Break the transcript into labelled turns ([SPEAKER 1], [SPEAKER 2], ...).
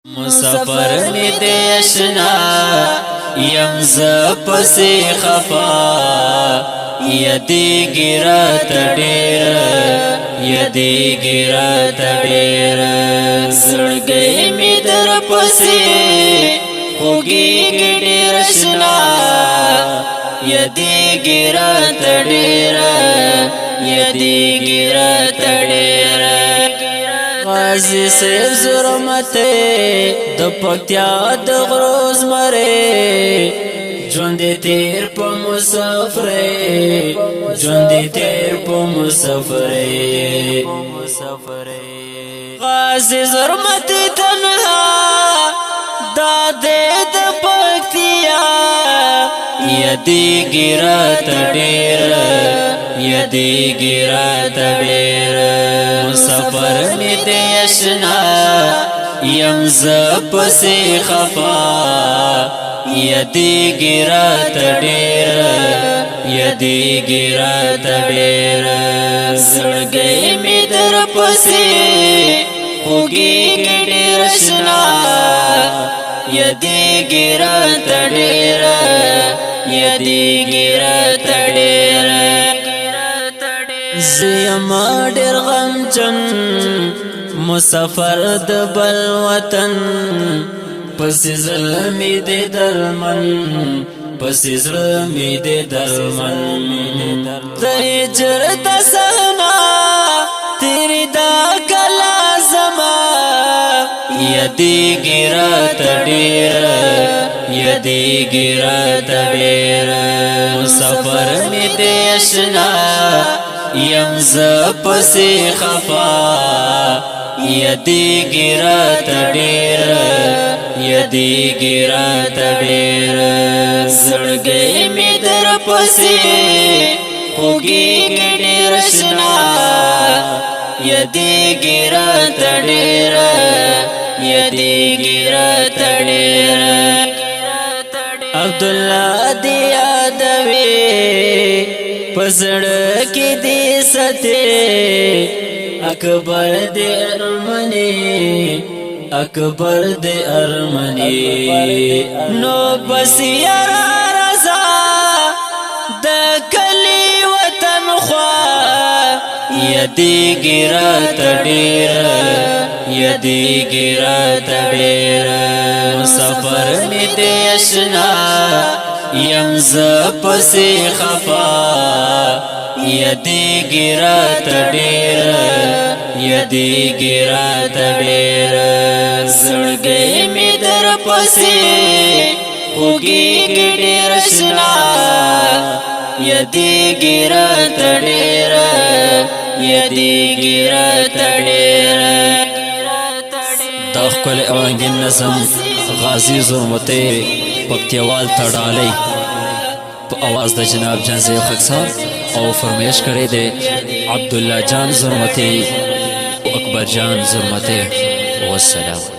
[SPEAKER 1] مسافر می دیشنا یم ز پسی خفا یدی گیرات ډیر یدی گیرات ډیر زړګی می در پسی خوږی ډیر شنا یدی گیرات ډیر یدی گیرات ډیر غازی سیب زرمته د پکتیا د غروز مره ژوند تیر په مسافره ژوند تیر په مسافره غازی زرمته تنها د پکتیا یدی گیرات ډیر یدی گیرات ډیر مسافر می دیشنا یم ز پسی خفا یدی گیرات ډیر یدی گیرات ډیر زړګی می در پسی خوږی ډیر شنا یدی گیرات ډیر یدی گیرات ډیر زیما ډیر غمجن مسافر د بل وطن پس زلمی د درمن پس زلمی د درمن د هجرت سنا تیری دا کلا زما یدی گیرات ډیر یدی گیرات ډیر مسافر می دیشنا یم ز پسی خفا یدی گیرات ډیر یدی گیرات ډیر زړګی می در پسی خوږی ډیر شنا یدی گیرات ډیر یدی گیرات ډیر عبدالله دی یادوی پسړ کې دې ستې اکبر دې ارمني اکبر دې ارمني نو بس یار رضا د کلی وطن خوا یدی گیرات ډیر یدی گیرات ډیر مسافر می دیشنا یم ز پسی خفا یدی گیرات ډیر یدی گیرات ډیر زړګی می در پسی خوږی ډیر شنا یدی گیرات ډیر یدی گیرات ډیر
[SPEAKER 2] دا ښکلی اورنګین نظم غازی زرمتی پکتیوال تړالی په اواز د جناب جان زیو خکسار او فرمایش کړی دی عبدالله جان زرمتی او اکبر جان زرمتی والسلام